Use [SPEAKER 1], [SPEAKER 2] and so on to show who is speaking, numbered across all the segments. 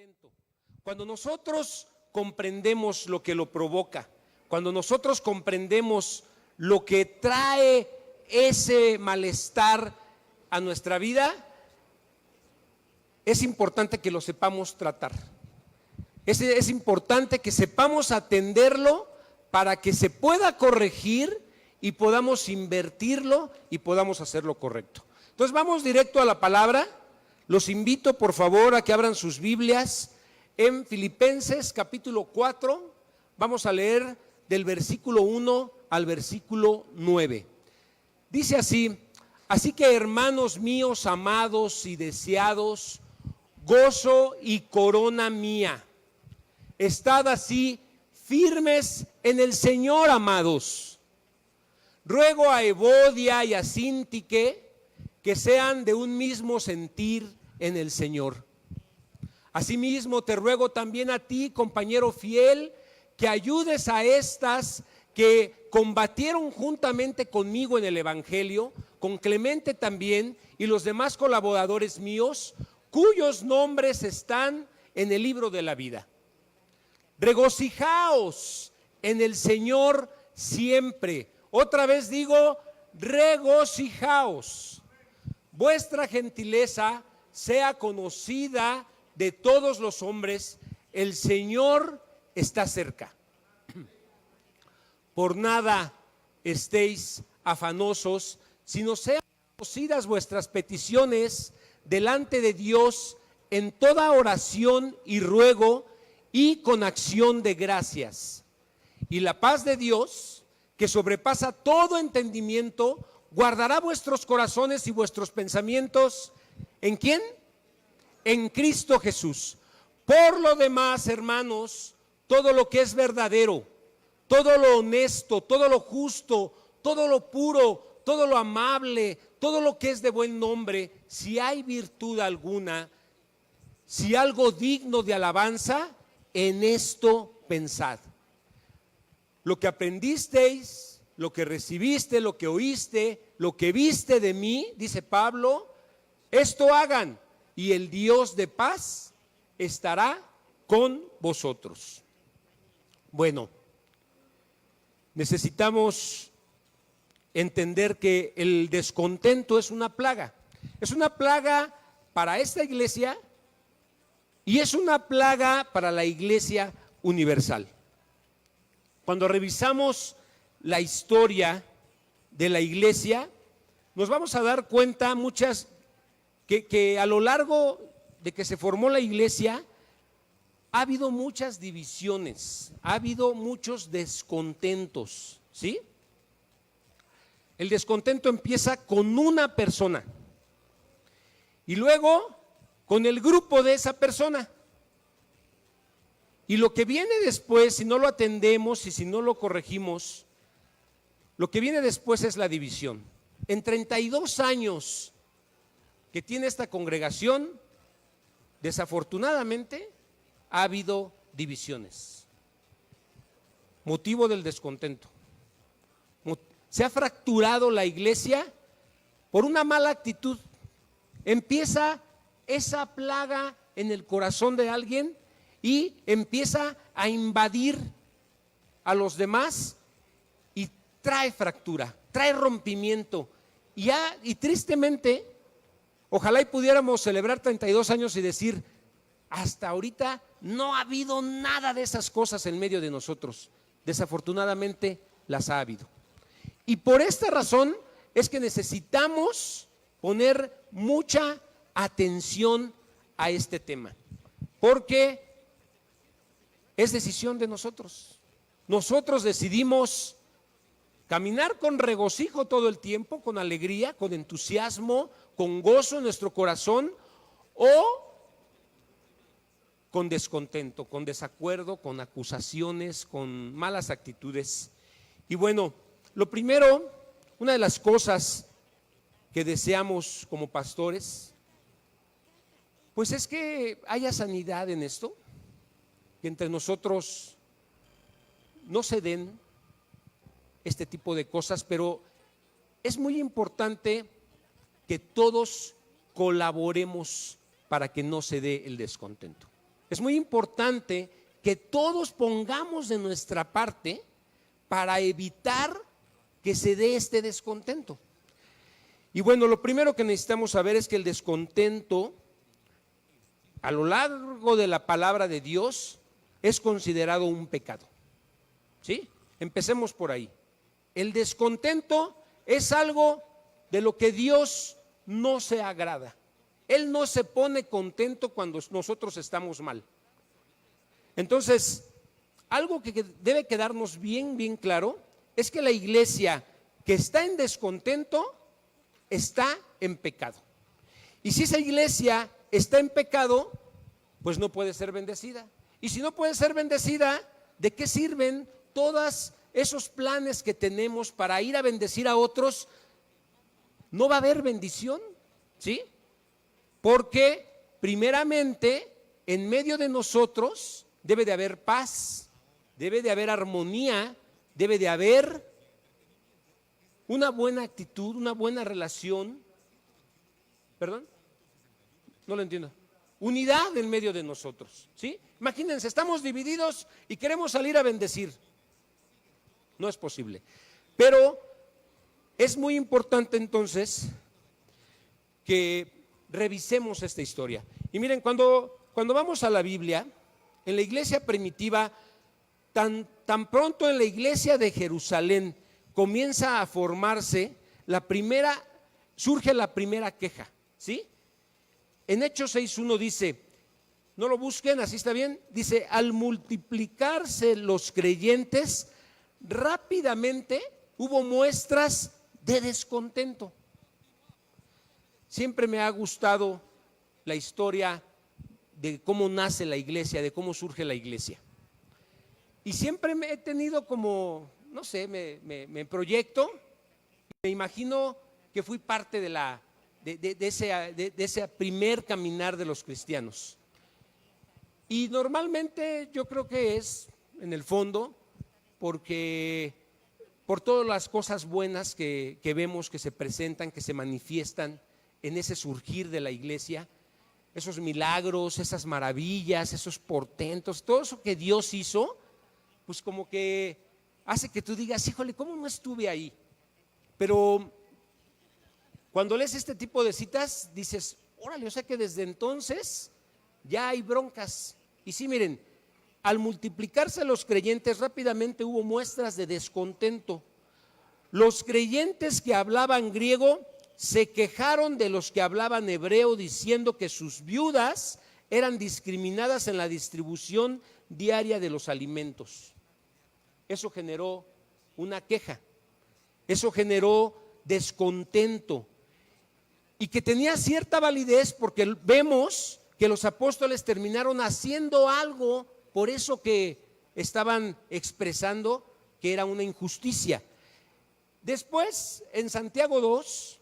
[SPEAKER 1] descontento. Cuando nosotros comprendemos lo que lo provoca, cuando nosotros comprendemos lo que trae ese malestar a nuestra vida, es importante que lo sepamos tratar. Es importante que sepamos atenderlo para que se pueda corregir y podamos invertirlo y podamos hacer lo correcto. Entonces vamos directo a la palabra. Los invito por favor a que abran sus Biblias en Filipenses capítulo 4. Vamos a leer del versículo 1 al versículo 9. Dice así: así que, hermanos míos amados y deseados, gozo y corona mía, estad así firmes en el Señor, amados. Ruego a Evodia y a Síntique que sean de un mismo sentir en el Señor. Asimismo te ruego también a ti, compañero fiel, que ayudes a estas que combatieron juntamente conmigo en el Evangelio, con Clemente también y los demás colaboradores míos, cuyos nombres están en el libro de la vida. Regocijaos en el Señor siempre. Otra vez digo, regocijaos. Vuestra gentileza sea conocida de todos los hombres, el Señor está cerca. Por nada estéis afanosos, sino sean conocidas vuestras peticiones delante de Dios en toda oración y ruego y con acción de gracias. Y la paz de Dios, que sobrepasa todo entendimiento, guardará vuestros corazones y vuestros pensamientos. ¿En quién? En Cristo Jesús. Por lo demás, hermanos, todo lo que es verdadero, todo lo honesto, todo lo justo, todo lo puro, todo lo amable, todo lo que es de buen nombre, si hay virtud alguna, si algo digno de alabanza, en esto pensad. Lo que aprendisteis, lo que recibiste, lo que oíste, lo que viste de mí, dice Pablo, esto hagan, y el Dios de paz estará con vosotros. Bueno, necesitamos entender que el descontento es una plaga para esta iglesia y es una plaga para la iglesia universal. Cuando revisamos la historia de la iglesia, nos vamos a dar cuenta que a lo largo de que se formó la iglesia ha habido muchas divisiones, ha habido muchos descontentos, ¿sí? El descontento empieza con una persona y luego con el grupo de esa persona. Y lo que viene después, si no lo atendemos y si no lo corregimos, lo que viene después es la división. En 32 años que tiene esta congregación, desafortunadamente ha habido divisiones, motivo del descontento. Se ha fracturado la iglesia por una mala actitud. Empieza esa plaga en el corazón de alguien y empieza a invadir a los demás y trae fractura, trae rompimiento. Y tristemente, ojalá y pudiéramos celebrar 32 años y decir, hasta ahorita no ha habido nada de esas cosas en medio de nosotros. Desafortunadamente las ha habido. Y por esta razón es que necesitamos poner mucha atención a este tema, porque es decisión de nosotros. Nosotros decidimos caminar con regocijo todo el tiempo, con alegría, con entusiasmo, con gozo en nuestro corazón, o con descontento, con desacuerdo, con acusaciones, con malas actitudes. Y bueno, lo primero, una de las cosas que deseamos como pastores, pues es que haya sanidad en esto, que entre nosotros no se den este tipo de cosas, pero es muy importante que todos colaboremos para que no se dé el descontento. Es muy importante que todos pongamos de nuestra parte para evitar que se dé este descontento. Y bueno, lo primero que necesitamos saber es que el descontento, a lo largo de la palabra de Dios, es considerado un pecado. ¿Sí? Empecemos por ahí. El descontento es algo de lo que Dios no se agrada. Él no se pone contento cuando nosotros estamos mal. Entonces, algo que debe quedarnos bien claro es que la iglesia que está en descontento está en pecado. Y si esa iglesia está en pecado, pues no puede ser bendecida. Y si no puede ser bendecida, ¿de qué sirven todos esos planes que tenemos para ir a bendecir a otros? No va a haber bendición, ¿sí? Porque primeramente en medio de nosotros debe de haber paz, debe de haber armonía, debe de haber una buena actitud, una buena relación. ¿Perdón? No lo entiendo. Unidad en medio de nosotros, ¿sí? Imagínense, estamos divididos y queremos salir a bendecir. No es posible. Pero es muy importante entonces que revisemos esta historia. Y miren, cuando vamos a la Biblia, en la iglesia primitiva, tan pronto en la iglesia de Jerusalén comienza a formarse surge la primera queja, ¿sí? En Hechos 6:1 dice, no lo busquen, así está bien, dice, al multiplicarse los creyentes, rápidamente hubo muestras de descontento. Siempre me ha gustado la historia de cómo nace la iglesia, de cómo surge la iglesia. Y siempre me he tenido como, no sé, me proyecto, me imagino que fui parte de ese primer caminar de los cristianos. Y normalmente yo creo que es, en el fondo, por todas las cosas buenas que vemos que se presentan, que se manifiestan en ese surgir de la iglesia, esos milagros, esas maravillas, esos portentos, todo eso que Dios hizo, pues como que hace que tú digas, híjole, ¿cómo no estuve ahí? Pero cuando lees este tipo de citas, dices, órale, o sea que desde entonces ya hay broncas. Y sí, miren, al multiplicarse los creyentes, rápidamente hubo muestras de descontento. Los creyentes que hablaban griego se quejaron de los que hablaban hebreo, diciendo que sus viudas eran discriminadas en la distribución diaria de los alimentos. Eso generó una queja, eso generó descontento, y que tenía cierta validez porque vemos que los apóstoles terminaron haciendo algo por eso que estaban expresando que era una injusticia. Después, en Santiago 2,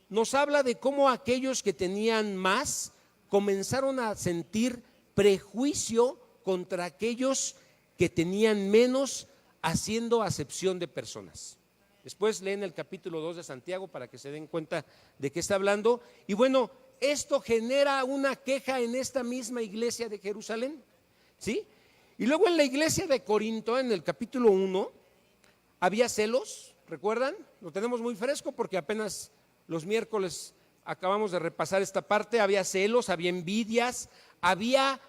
[SPEAKER 1] nos habla de cómo aquellos que tenían más comenzaron a sentir prejuicio contra aquellos que tenían menos, haciendo acepción de personas. Después leen el capítulo 2 de Santiago para que se den cuenta de qué está hablando. Y bueno, esto genera una queja en esta misma iglesia de Jerusalén, ¿sí? Y luego en la iglesia de Corinto, en el capítulo 1, había celos, ¿recuerdan? Lo tenemos muy fresco porque apenas los miércoles acabamos de repasar esta parte. Había celos, había envidias, había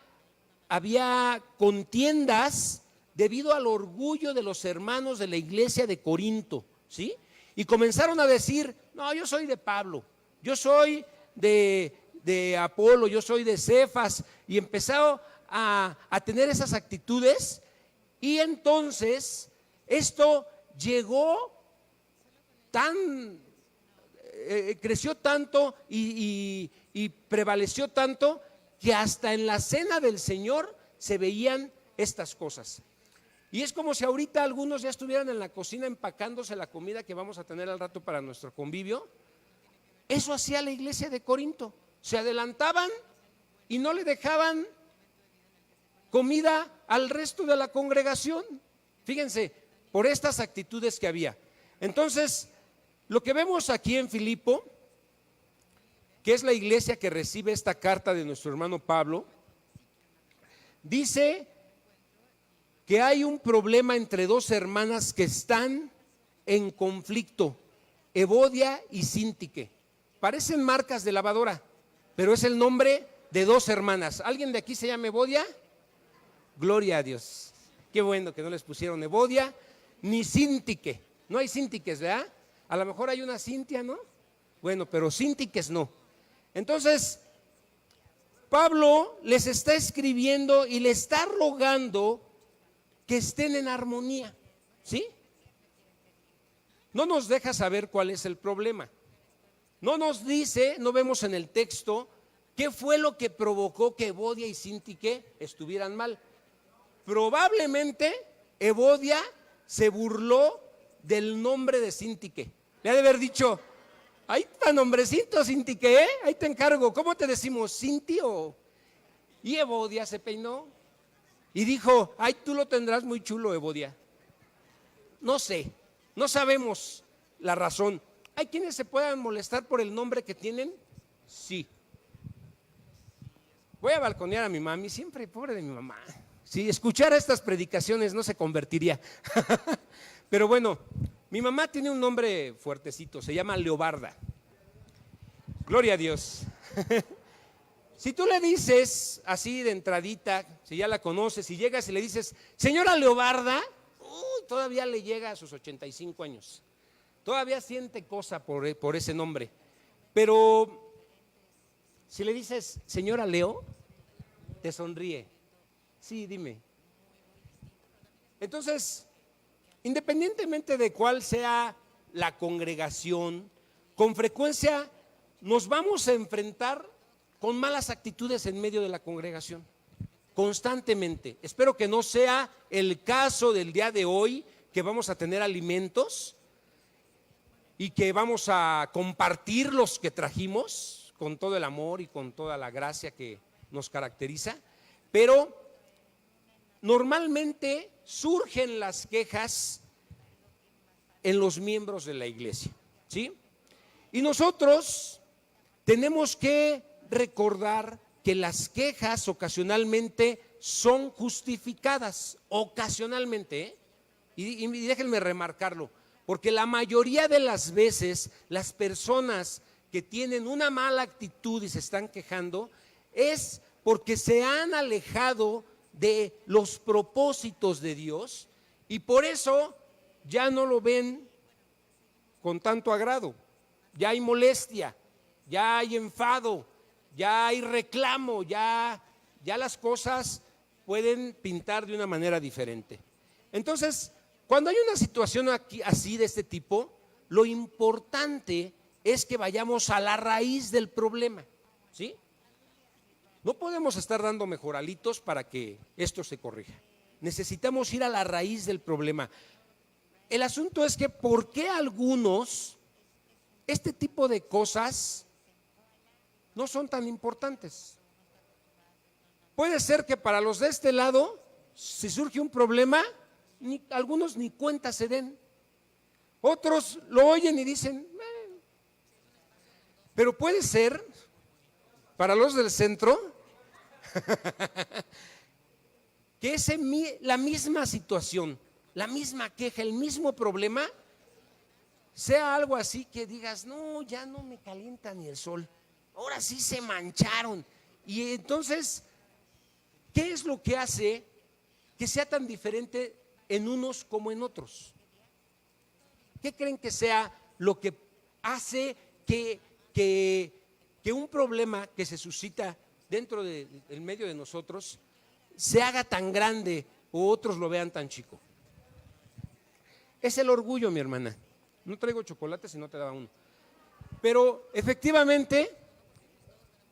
[SPEAKER 1] contiendas debido al orgullo de los hermanos de la iglesia de Corinto, ¿sí? Y comenzaron a decir, no, yo soy de Pablo, yo soy de Apolo, yo soy de Cefas, y empezaron a tener esas actitudes. Y entonces esto llegó creció tanto y prevaleció tanto que hasta en la cena del Señor se veían estas cosas. Y es como si ahorita algunos ya estuvieran en la cocina empacándose la comida que vamos a tener al rato para nuestro convivio. Eso hacía la iglesia de Corinto. Se adelantaban y no le dejaban comida al resto de la congregación. Fíjense, por estas actitudes que había. Entonces, lo que vemos aquí en Filipo, que es la iglesia que recibe esta carta de nuestro hermano Pablo, dice que hay un problema entre dos hermanas que están en conflicto, Evodia y Síntique. Parecen marcas de lavadora, pero es el nombre de dos hermanas. ¿Alguien de aquí se llama Evodia? Gloria a Dios. Qué bueno que no les pusieron Evodia ni Síntique. No hay Síntiques, ¿verdad? A lo mejor hay una Cintia, ¿no? Bueno, pero Síntiques no. Entonces, Pablo les está escribiendo y le está rogando que estén en armonía, ¿sí? No nos deja saber cuál es el problema. No nos dice, no vemos en el texto qué fue lo que provocó que Evodia y Síntique estuvieran mal. Probablemente Evodia se burló del nombre de Síntique. Le ha de haber dicho: ahí está nombrecito, Síntique, ¿eh? Ahí te encargo. ¿Cómo te decimos? ¿Cintio? Y Evodia se peinó y dijo: ay, tú lo tendrás muy chulo, Evodia. No sé, no sabemos la razón. ¿Hay quienes se puedan molestar por el nombre que tienen? Sí. Voy a balconear a mi mami, siempre, pobre de mi mamá. Si escuchara estas predicaciones no se convertiría. Pero bueno, mi mamá tiene un nombre fuertecito, se llama Leobarda. Gloria a Dios. Si tú le dices así de entradita, si ya la conoces, si llegas y le dices: señora Leobarda, todavía le llega a sus 85 años. Todavía siente cosa por ese nombre. Pero si le dices: señora Leo, te sonríe. Sí, dime. Entonces, independientemente de cuál sea la congregación, con frecuencia nos vamos a enfrentar con malas actitudes en medio de la congregación, constantemente. Espero que no sea el caso del día de hoy, que vamos a tener alimentos y que vamos a compartir los que trajimos con todo el amor y con toda la gracia que nos caracteriza, pero normalmente surgen las quejas en los miembros de la iglesia, ¿sí? Y nosotros tenemos que recordar que las quejas ocasionalmente son justificadas, ocasionalmente, ¿eh? Y déjenme remarcarlo, porque la mayoría de las veces las personas que tienen una mala actitud y se están quejando es porque se han alejado de los propósitos de Dios y por eso ya no lo ven con tanto agrado. Ya hay molestia, ya hay enfado, ya hay reclamo, ya las cosas pueden pintar de una manera diferente. Entonces, cuando hay una situación aquí, así de este tipo, lo importante es que vayamos a la raíz del problema, ¿sí? No podemos estar dando mejoralitos para que esto se corrija. Necesitamos ir a la raíz del problema. El asunto es que ¿por qué algunos este tipo de cosas no son tan importantes? Puede ser que para los de este lado, si surge un problema, algunos ni cuenta se den. Otros lo oyen y dicen, pero puede ser para los del centro que la misma situación, la misma queja, el mismo problema sea algo así que digas: no, ya no me calienta ni el sol, ahora sí se mancharon. Y entonces, ¿qué es lo que hace que sea tan diferente en unos como en otros? ¿Qué creen que sea lo que hace que un problema que se suscita dentro del medio de nosotros se haga tan grande o otros lo vean tan chico? Es el orgullo, mi hermana. No traigo chocolate si no te daba uno. Pero efectivamente,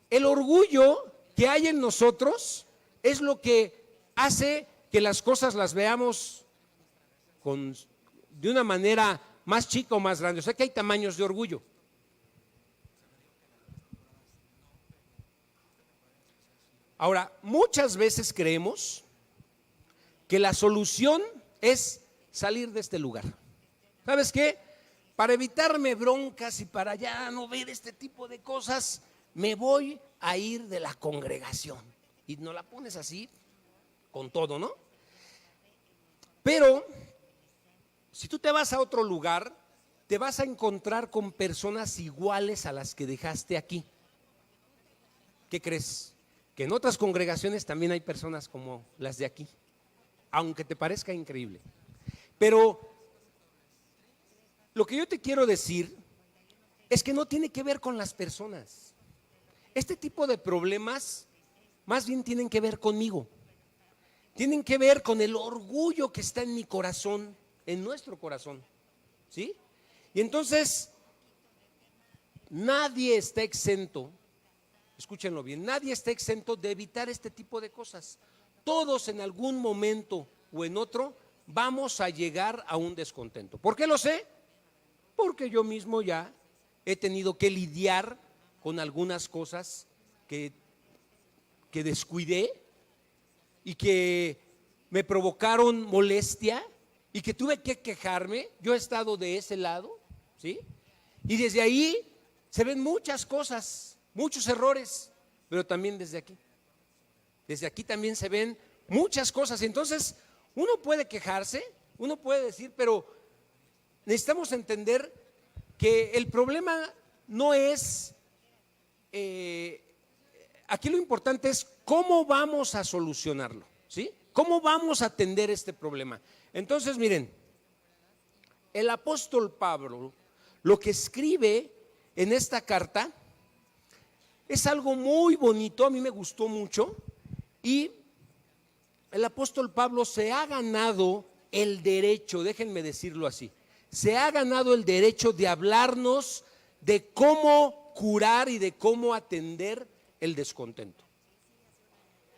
[SPEAKER 1] el orgullo que hay en nosotros es lo que hace que las cosas las veamos de una manera más chica o más grande. O sea que hay tamaños de orgullo. Ahora, muchas veces creemos que la solución es salir de este lugar. ¿Sabes qué? Para evitarme broncas y para ya no ver este tipo de cosas, me voy a ir de la congregación. Y no la pones así, con todo, ¿no? Pero si tú te vas a otro lugar, te vas a encontrar con personas iguales a las que dejaste aquí. ¿Qué crees? Que en otras congregaciones también hay personas como las de aquí, aunque te parezca increíble. Pero lo que yo te quiero decir es que no tiene que ver con las personas. Este tipo de problemas más bien tienen que ver conmigo. Tienen que ver con el orgullo que está en mi corazón, en nuestro corazón, ¿sí? Y entonces, nadie está exento, escúchenlo bien, nadie está exento de evitar este tipo de cosas. Todos en algún momento o en otro vamos a llegar a un descontento. ¿Por qué lo sé? Porque yo mismo ya he tenido que lidiar con algunas cosas que descuidé y que me provocaron molestia y que tuve que quejarme. Yo he estado de ese lado, ¿sí? Y desde ahí se ven muchas cosas, muchos errores, pero también desde aquí también se ven muchas cosas. Entonces uno puede quejarse, uno puede decir, pero necesitamos entender que el problema no es, aquí lo importante es cómo vamos a solucionarlo, ¿sí? ¿Cómo vamos a atender este problema? Entonces, miren, el apóstol Pablo lo que escribe en esta carta es algo muy bonito, a mí me gustó mucho, y el apóstol Pablo se ha ganado el derecho, déjenme decirlo así, se ha ganado el derecho de hablarnos de cómo curar y de cómo atender el descontento.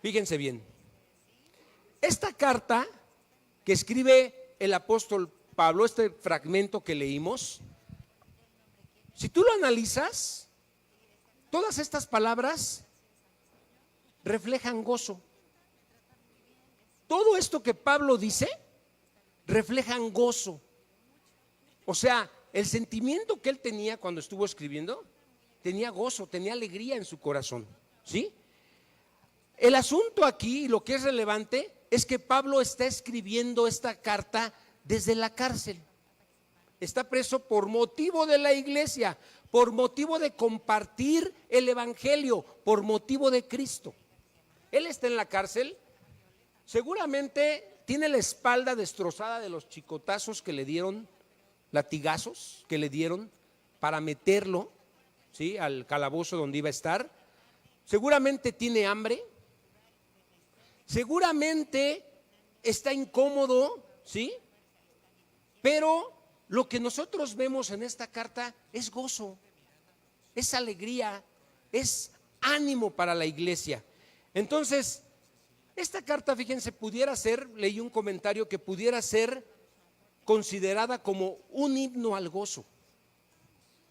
[SPEAKER 1] Fíjense bien, esta carta que escribe el apóstol Pablo, este fragmento que leímos, si tú lo analizas, todas estas palabras reflejan gozo. Todo esto que Pablo dice reflejan gozo. O sea, el sentimiento que él tenía cuando estuvo escribiendo, tenía gozo, tenía alegría en su corazón, ¿sí? El asunto aquí, lo que es relevante, es que Pablo está escribiendo esta carta desde la cárcel. Está preso por motivo de la iglesia, por motivo de compartir el evangelio, por motivo de Cristo. Él está en la cárcel, seguramente tiene la espalda destrozada de los chicotazos que le dieron, latigazos que le dieron para meterlo, ¿sí?, al calabozo donde iba a estar. Seguramente tiene hambre, seguramente está incómodo, ¿sí? Pero lo que nosotros vemos en esta carta es gozo, es alegría, es ánimo para la iglesia. Entonces, esta carta, fíjense, pudiera ser, leí un comentario que pudiera ser considerada como un himno al gozo,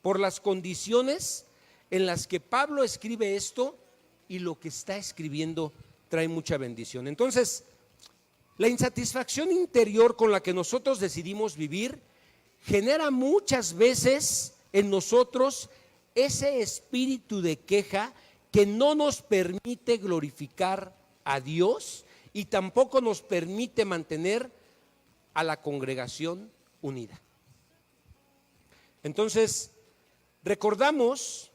[SPEAKER 1] por las condiciones en las que Pablo escribe esto, y lo que está escribiendo trae mucha bendición. Entonces, la insatisfacción interior con la que nosotros decidimos vivir genera muchas veces en nosotros ese espíritu de queja que no nos permite glorificar a Dios y tampoco nos permite mantener a la congregación unida. Entonces, recordemos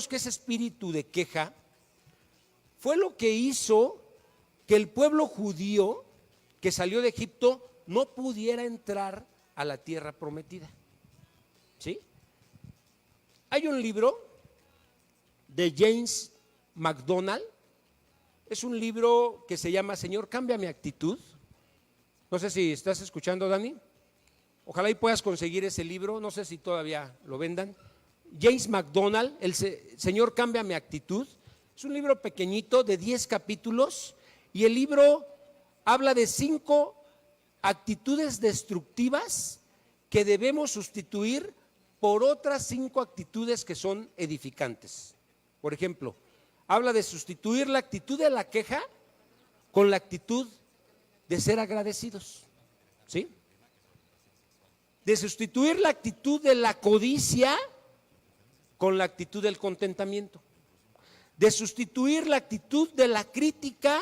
[SPEAKER 1] que ese espíritu de queja fue lo que hizo que el pueblo judío que salió de Egipto no pudiera entrar a la tierra prometida, ¿sí? Hay un libro de James MacDonald, es un libro que se llama Señor, cambia mi actitud. No sé si estás escuchando, Dani. Ojalá y puedas conseguir ese libro, no sé si todavía lo vendan. James MacDonald, el Señor, cambia mi actitud. Es un libro pequeñito de 10 capítulos y el libro habla de 5 actitudes destructivas que debemos sustituir por otras 5 actitudes que son edificantes. Por ejemplo, habla de sustituir la actitud de la queja con la actitud de ser agradecidos, ¿sí? De sustituir la actitud de la codicia con la actitud del contentamiento, de sustituir la actitud de la crítica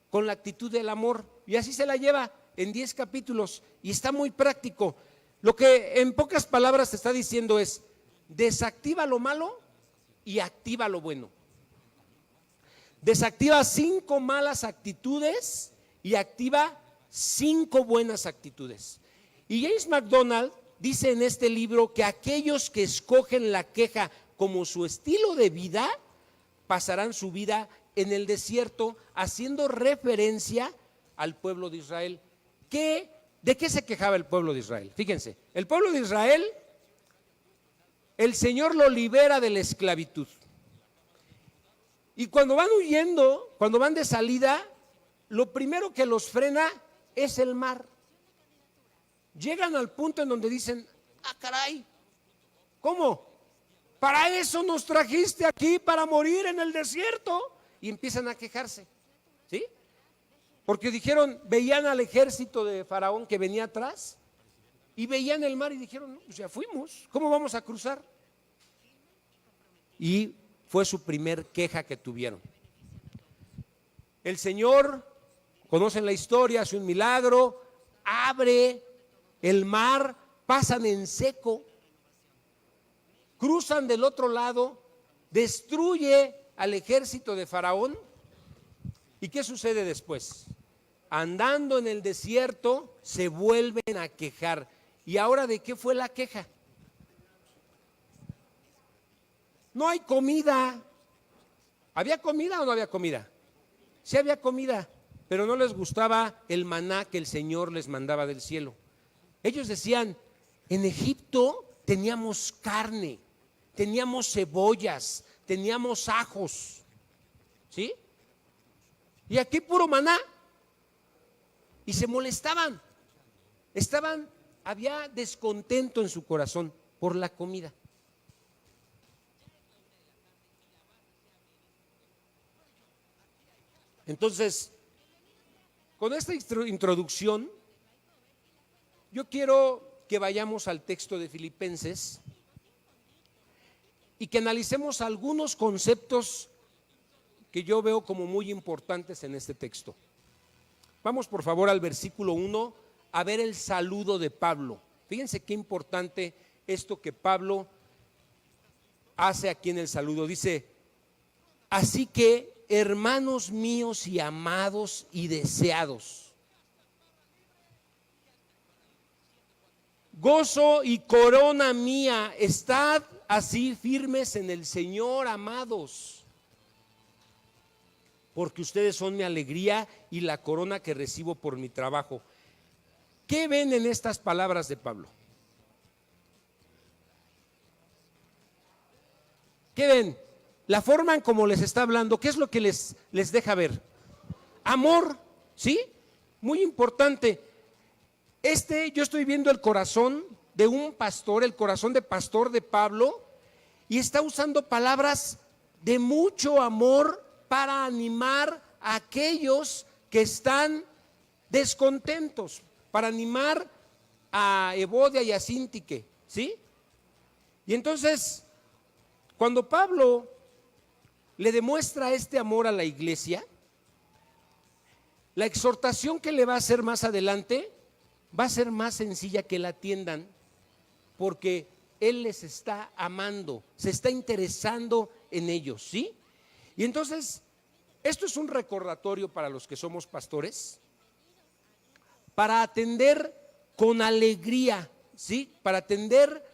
[SPEAKER 1] con la actitud del amor. Y así se la lleva en 10 capítulos y está muy práctico. Lo que en pocas palabras te está diciendo es: desactiva lo malo y activa lo bueno. Desactiva 5 malas actitudes y activa 5 buenas actitudes. Y James MacDonald dice en este libro que aquellos que escogen la queja como su estilo de vida pasarán su vida en el desierto, haciendo referencia al pueblo de Israel. ¿De qué se quejaba el pueblo de Israel? Fíjense, el pueblo de Israel, el Señor lo libera de la esclavitud. Y cuando van huyendo, cuando van de salida, lo primero que los frena es el mar. Llegan al punto en donde dicen: ah, caray, ¿cómo? Para eso nos trajiste aquí, para morir en el desierto. Y empiezan a quejarse, ¿sí? Porque dijeron, veían al ejército de Faraón que venía atrás y veían el mar y dijeron: no, pues ya fuimos, ¿cómo vamos a cruzar? Y fue su primer queja que tuvieron. El Señor, conocen la historia, hace un milagro, abre el mar, pasan en seco, cruzan del otro lado, destruye al ejército de Faraón. ¿Y qué sucede después? Andando en el desierto se vuelven a quejar. ¿Y ahora de qué fue la queja? No hay comida. ¿Había comida o no había comida? Sí había comida, pero no les gustaba el maná que el Señor les mandaba del cielo. Ellos decían: en Egipto teníamos carne, teníamos cebollas, teníamos ajos, ¿sí? Y aquí puro maná. Y se molestaban. Había descontento en su corazón por la comida. Entonces, con esta introducción, yo quiero que vayamos al texto de Filipenses y que analicemos algunos conceptos que yo veo como muy importantes en este texto. Vamos por favor al versículo 1 a ver el saludo de Pablo. Fíjense qué importante esto que Pablo hace aquí en el saludo. Dice: así que, hermanos míos y amados y deseados, gozo y corona mía, estad así firmes en el Señor, amados, porque ustedes son mi alegría y la corona que recibo por mi trabajo. ¿Qué ven en estas palabras de Pablo? ¿Qué ven? La forma en cómo les está hablando, ¿qué es lo que les deja ver? Amor, ¿sí? Muy importante. Yo estoy viendo el corazón de un pastor, el corazón de pastor de Pablo, y está usando palabras de mucho amor para animar a aquellos que están descontentos, para animar a Evodia y a Síntique, ¿sí? Y entonces, cuando Pablo le demuestra este amor a la iglesia, la exhortación que le va a hacer más adelante va a ser más sencilla, que la atiendan, porque él les está amando, se está interesando en ellos, ¿sí? Y entonces, esto es un recordatorio para los que somos pastores, para atender con alegría, ¿sí? Para atender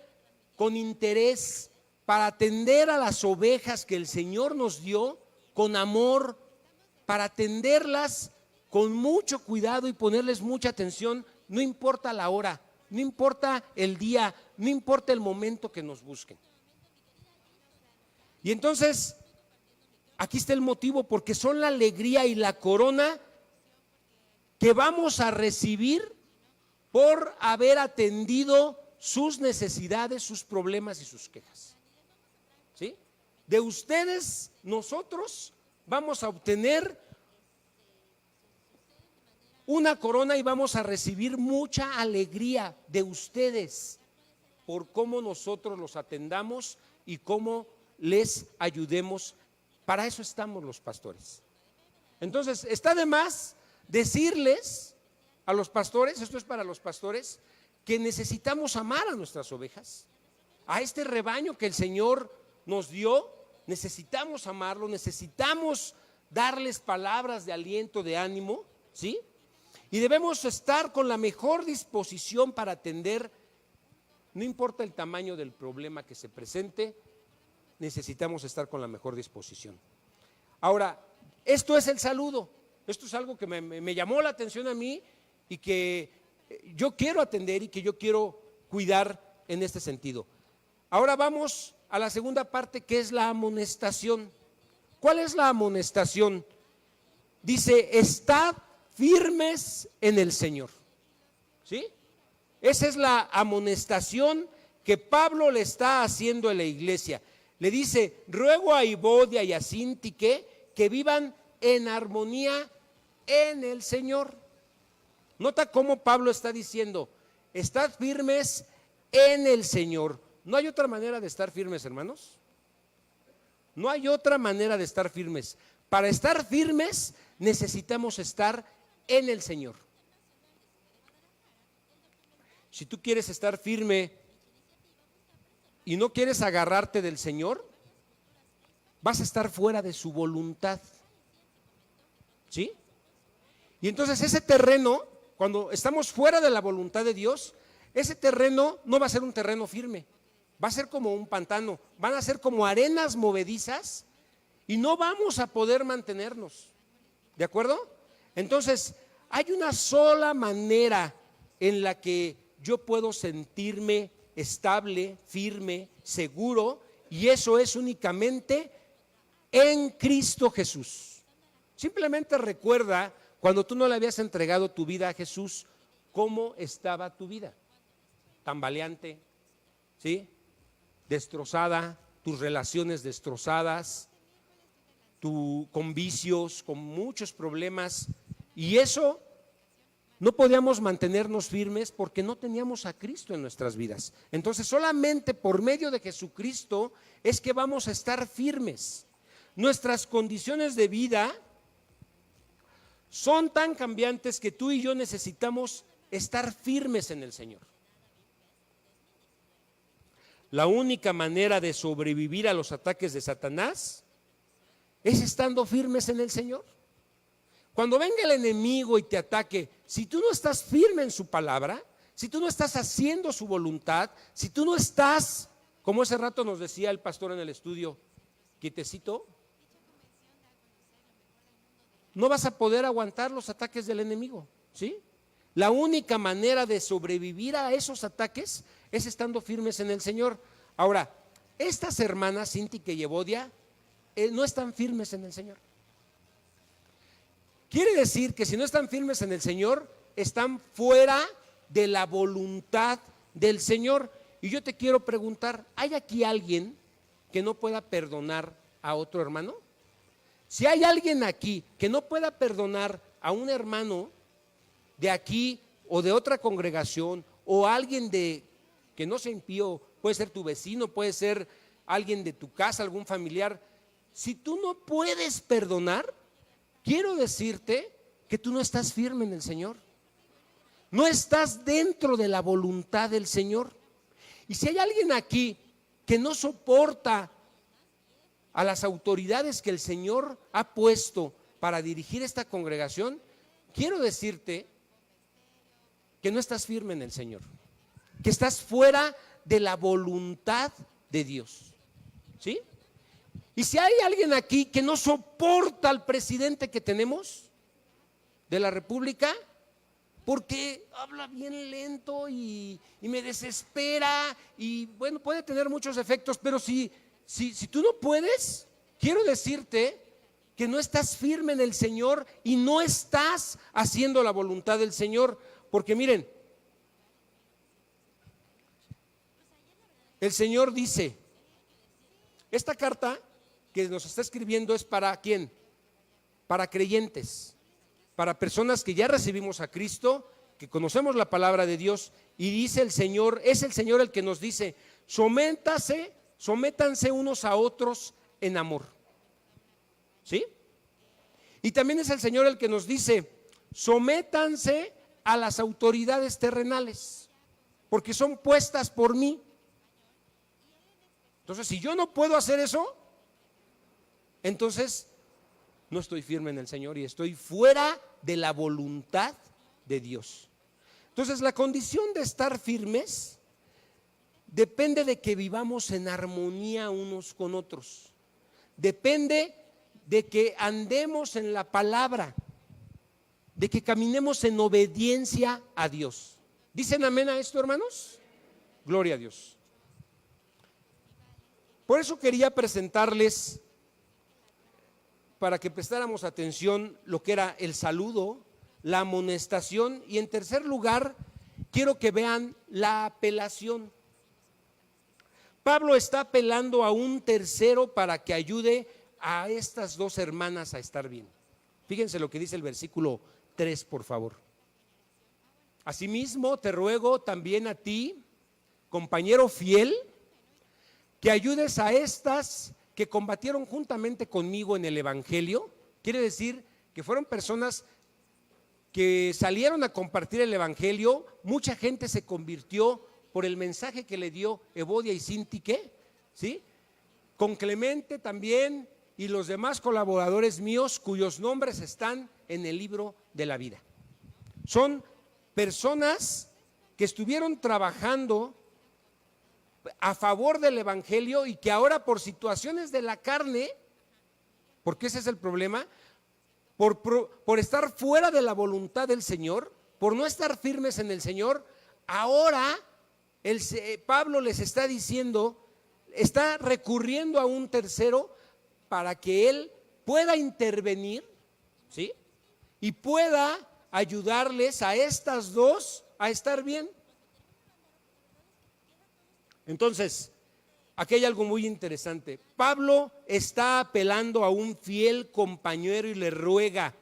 [SPEAKER 1] con interés, para atender a las ovejas que el Señor nos dio con amor, para atenderlas con mucho cuidado y ponerles mucha atención, no importa la hora, no importa el día, no importa el momento que nos busquen. Y entonces, aquí está el motivo, porque son la alegría y la corona que vamos a recibir por haber atendido sus necesidades, sus problemas y sus quejas. ¿Sí? De ustedes, nosotros vamos a obtener una corona y vamos a recibir mucha alegría de ustedes por cómo nosotros los atendamos y cómo les ayudemos. Para eso estamos los pastores. Entonces, está de más decirles a los pastores, esto es para los pastores, que necesitamos amar a nuestras ovejas, a este rebaño que el Señor nos dio, necesitamos amarlo, necesitamos darles palabras de aliento, de ánimo, ¿sí? Y debemos estar con la mejor disposición para atender, no importa el tamaño del problema que se presente, necesitamos estar con la mejor disposición. Ahora, esto es el saludo, esto es algo que me llamó la atención a mí y que yo quiero atender y que yo quiero cuidar en este sentido. Ahora vamos a la segunda parte, que es la amonestación. ¿Cuál es la amonestación? Dice, estad firmes en el Señor. ¿Sí? Esa es la amonestación que Pablo le está haciendo a la iglesia. Le dice, ruego a Evodia y a Síntique que vivan en armonía en el Señor. Nota cómo Pablo está diciendo, estad firmes en el Señor. ¿No hay otra manera de estar firmes, hermanos? No hay otra manera de estar firmes. Para estar firmes necesitamos estar en el Señor. Si tú quieres estar firme y no quieres agarrarte del Señor, vas a estar fuera de su voluntad. ¿Sí? Y entonces ese terreno, cuando estamos fuera de la voluntad de Dios, ese terreno no va a ser un terreno firme, va a ser como un pantano, van a ser como arenas movedizas y no vamos a poder mantenernos. ¿De acuerdo? Entonces, hay una sola manera en la que yo puedo sentirme estable, firme, seguro, y eso es únicamente en Cristo Jesús. Simplemente recuerda cuando tú no le habías entregado tu vida a Jesús, cómo estaba tu vida. Tambaleante, ¿sí? Destrozada, tus relaciones destrozadas, con vicios, con muchos problemas, y eso no podíamos mantenernos firmes porque no teníamos a Cristo en nuestras vidas. Entonces solamente por medio de Jesucristo es que vamos a estar firmes. Nuestras condiciones de vida son tan cambiantes que tú y yo necesitamos estar firmes en el Señor. La única manera de sobrevivir a los ataques de Satanás es estando firmes en el Señor. Cuando venga el enemigo y te ataque, si tú no estás firme en su palabra, si tú no estás haciendo su voluntad, si tú no estás, como ese rato nos decía el pastor en el estudio, quietecito, no vas a poder aguantar los ataques del enemigo, ¿sí? La única manera de sobrevivir a esos ataques es estando firmes en el Señor. Ahora, estas hermanas, Síntique y Evodia, no están firmes en el Señor. Quiere decir que si no están firmes en el Señor, están fuera de la voluntad del Señor. Y yo te quiero preguntar, ¿hay aquí alguien que no pueda perdonar a otro hermano? Si hay alguien aquí que no pueda perdonar a un hermano de aquí o de otra congregación, o alguien que no sea impío, puede ser tu vecino, puede ser alguien de tu casa, algún familiar, si tú no puedes perdonar, quiero decirte que tú no estás firme en el Señor, no estás dentro de la voluntad del Señor. Y si hay alguien aquí que no soporta a las autoridades que el Señor ha puesto para dirigir esta congregación, quiero decirte que no estás firme en el Señor, que estás fuera de la voluntad de Dios, ¿sí? Y si hay alguien aquí que no soporta al presidente que tenemos de la República, porque habla bien lento y me desespera, y bueno, puede tener muchos efectos, pero si tú no puedes, quiero decirte que no estás firme en el Señor y no estás haciendo la voluntad del Señor. Porque miren, el Señor dice, esta carta que nos está escribiendo es para ¿quién? Para creyentes, para personas que ya recibimos a Cristo, que conocemos la palabra de Dios, y dice el Señor, es el Señor el que nos dice, sométanse unos a otros en amor, ¿sí? Y también es el Señor el que nos dice: sométanse a las autoridades terrenales, porque son puestas por mí. Entonces, si yo no puedo hacer eso, entonces no estoy firme en el Señor y estoy fuera de la voluntad de Dios. Entonces, la condición de estar firmes depende de que vivamos en armonía unos con otros. Depende de que andemos en la palabra, de que caminemos en obediencia a Dios. ¿Dicen amén a esto, hermanos? Gloria a Dios. Por eso quería presentarles, para que prestáramos atención, lo que era el saludo, la amonestación, y en tercer lugar, quiero que vean la apelación. Pablo está apelando a un tercero para que ayude a estas dos hermanas a estar bien. Fíjense lo que dice el versículo 3, por favor. Asimismo, te ruego también a ti, compañero fiel, que ayudes a estas que combatieron juntamente conmigo en el Evangelio. Quiere decir que fueron personas que salieron a compartir el Evangelio. Mucha gente se convirtió por el mensaje que le dio Evodia y Síntique, ¿sí? Con Clemente también y los demás colaboradores míos, cuyos nombres están en el libro de la vida. Son personas que estuvieron trabajando a favor del Evangelio y que ahora, por situaciones de la carne, porque ese es el problema, por estar fuera de la voluntad del Señor, por no estar firmes en el Señor, ahora Pablo les está diciendo, está recurriendo a un tercero para que él pueda intervenir, ¿sí? Y pueda ayudarles a estas dos a estar bien. Entonces, aquí hay algo muy interesante. Pablo está apelando a un fiel compañero y le ruega,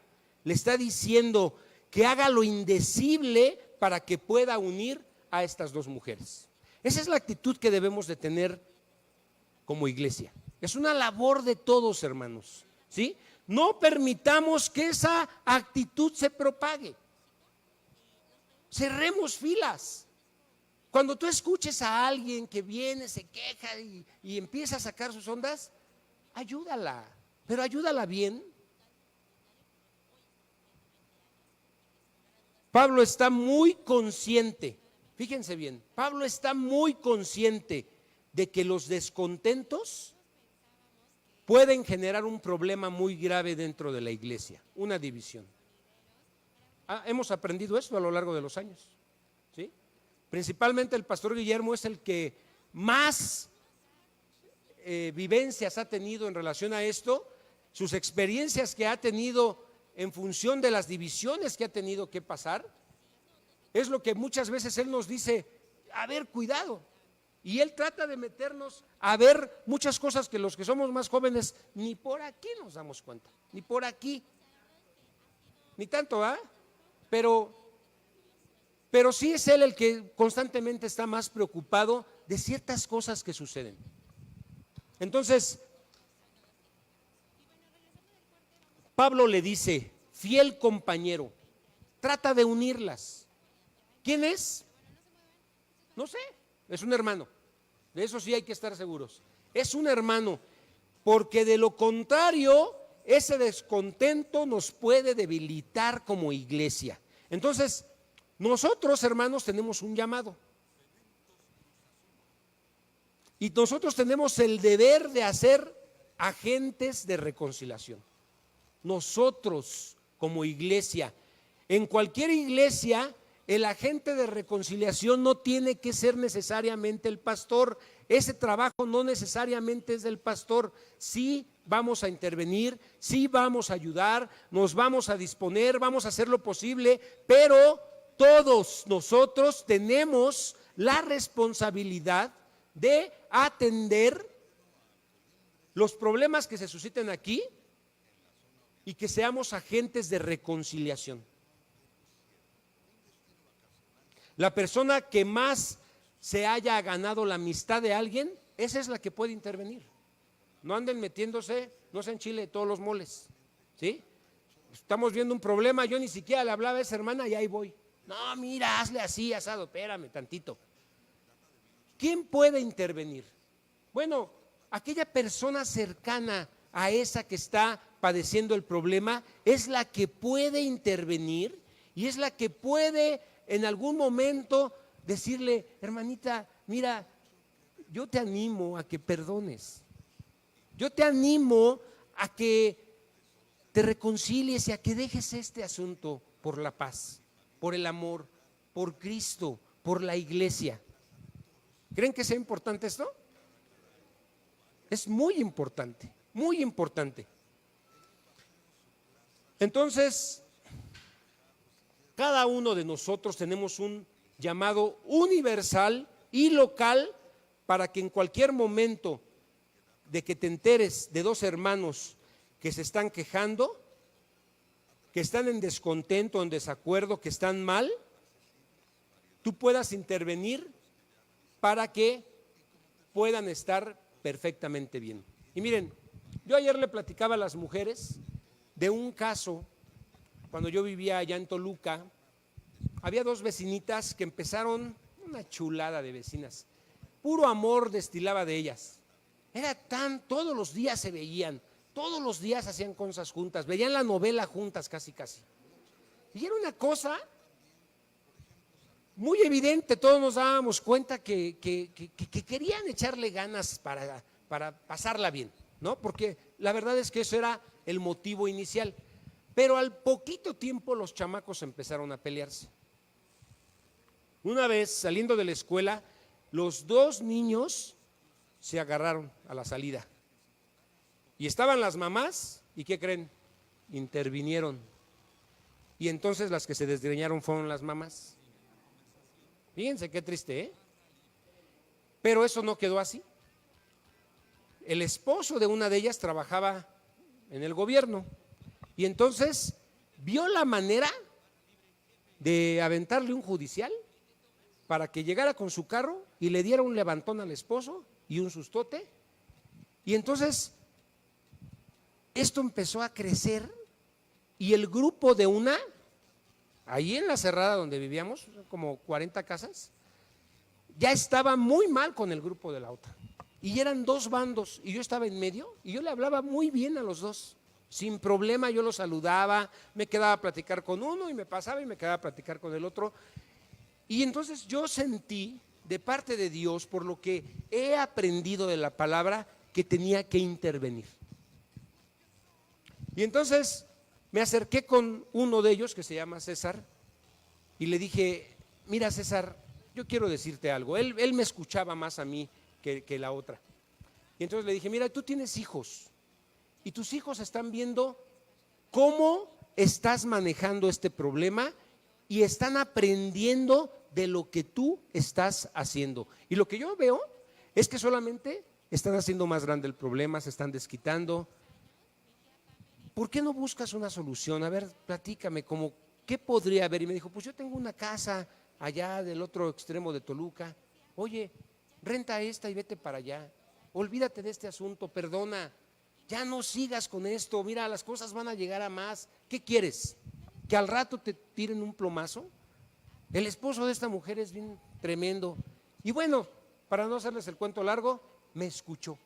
[SPEAKER 1] le está diciendo que haga lo indecible para que pueda unir a estas dos mujeres. Esa es la actitud que debemos de tener como iglesia. Es una labor de todos, hermanos, ¿sí? No permitamos que esa actitud se propague. Cerremos filas. Cuando tú escuches a alguien que viene, se queja y empieza a sacar sus ondas, ayúdala, pero ayúdala bien. Pablo está muy consciente, fíjense bien, Pablo está muy consciente de que los descontentos pueden generar un problema muy grave dentro de la iglesia, una división. Hemos aprendido esto a lo largo de los años, ¿sí? Principalmente el pastor Guillermo es el que más vivencias ha tenido en relación a esto, sus experiencias que ha tenido en función de las divisiones que ha tenido que pasar, es lo que muchas veces él nos dice: a ver, cuidado. Y él trata de meternos a ver muchas cosas que los que somos más jóvenes ni por aquí nos damos cuenta, ni por aquí, ni tanto, ¿ah? Pero sí es él el que constantemente está más preocupado de ciertas cosas que suceden. Entonces, Pablo le dice: fiel compañero, trata de unirlas. ¿Quién es? No sé, es un hermano. De eso sí hay que estar seguros. Es un hermano, porque de lo contrario, ese descontento nos puede debilitar como iglesia. Entonces, nosotros, hermanos, tenemos un llamado. Y nosotros tenemos el deber de hacer agentes de reconciliación. Nosotros, como iglesia, en cualquier iglesia, el agente de reconciliación no tiene que ser necesariamente el pastor. Ese trabajo no necesariamente es del pastor. Sí vamos a intervenir, sí vamos a ayudar, nos vamos a disponer, vamos a hacer lo posible, pero todos nosotros tenemos la responsabilidad de atender los problemas que se susciten aquí y que seamos agentes de reconciliación. La persona que más se haya ganado la amistad de alguien, esa es la que puede intervenir. No anden metiéndose, no se enchile todos los moles, ¿sí? estamos viendo un problema, yo ni siquiera le hablaba a esa hermana y ahí voy. No, mira, hazle así, asado, espérame tantito. ¿Quién puede intervenir? Bueno, aquella persona cercana a esa que está padeciendo el problema es la que puede intervenir y es la que puede en algún momento decirle, hermanita, mira, yo te animo a que perdones. Yo te animo a que te reconcilies y a que dejes este asunto por la paz, por el amor, por Cristo, por la iglesia. ¿Creen que sea importante esto? Es muy importante, muy importante. Entonces, cada uno de nosotros tenemos un llamado universal y local para que en cualquier momento de que te enteres de dos hermanos que se están quejando, que están en descontento, en desacuerdo, que están mal, tú puedas intervenir para que puedan estar perfectamente bien. Y miren, yo ayer le platicaba a las mujeres de un caso, cuando yo vivía allá en Toluca, había dos vecinitas que empezaron, una chulada de vecinas, puro amor destilaba de ellas. Era todos los días se veían, todos los días hacían cosas juntas, veían la novela juntas casi. Y era una cosa muy evidente, todos nos dábamos cuenta que querían echarle ganas para pasarla bien, ¿no? Porque la verdad es que eso era el motivo inicial. Pero al poquito tiempo los chamacos empezaron a pelearse. Una vez saliendo de la escuela, los dos niños se agarraron a la salida. Y estaban las mamás, ¿y qué creen? Intervinieron. Y entonces las que se desgreñaron fueron las mamás. Fíjense qué triste, ¿eh? Pero eso no quedó así. El esposo de una de ellas trabajaba en el gobierno y entonces vio la manera de aventarle un judicial para que llegara con su carro y le diera un levantón al esposo y un sustote. Y entonces esto empezó a crecer y el grupo de una, ahí en la cerrada donde vivíamos, como 40 casas, ya estaba muy mal con el grupo de la otra. Y eran dos bandos y yo estaba en medio y yo le hablaba muy bien a los dos. Sin problema yo los saludaba, me quedaba a platicar con uno y me pasaba y me quedaba a platicar con el otro. Y entonces yo sentí de parte de Dios, por lo que he aprendido de la palabra, que tenía que intervenir. Y entonces me acerqué con uno de ellos que se llama César y le dije, mira César, yo quiero decirte algo. Él me escuchaba más a mí que la otra. Y entonces le dije, mira, tú tienes hijos y tus hijos están viendo cómo estás manejando este problema y están aprendiendo de lo que tú estás haciendo. Y lo que yo veo es que solamente están haciendo más grande el problema, se están desquitando. ¿Por qué no buscas una solución? A ver, platícame, como, ¿qué podría haber? Y me dijo, pues yo tengo una casa allá del otro extremo de Toluca. Oye, renta esta y vete para allá. Olvídate de este asunto, perdona. Ya no sigas con esto, mira, las cosas van a llegar a más. ¿Qué quieres? ¿Que al rato te tiren un plomazo? El esposo de esta mujer es bien tremendo. Y bueno, para no hacerles el cuento largo, me escuchó.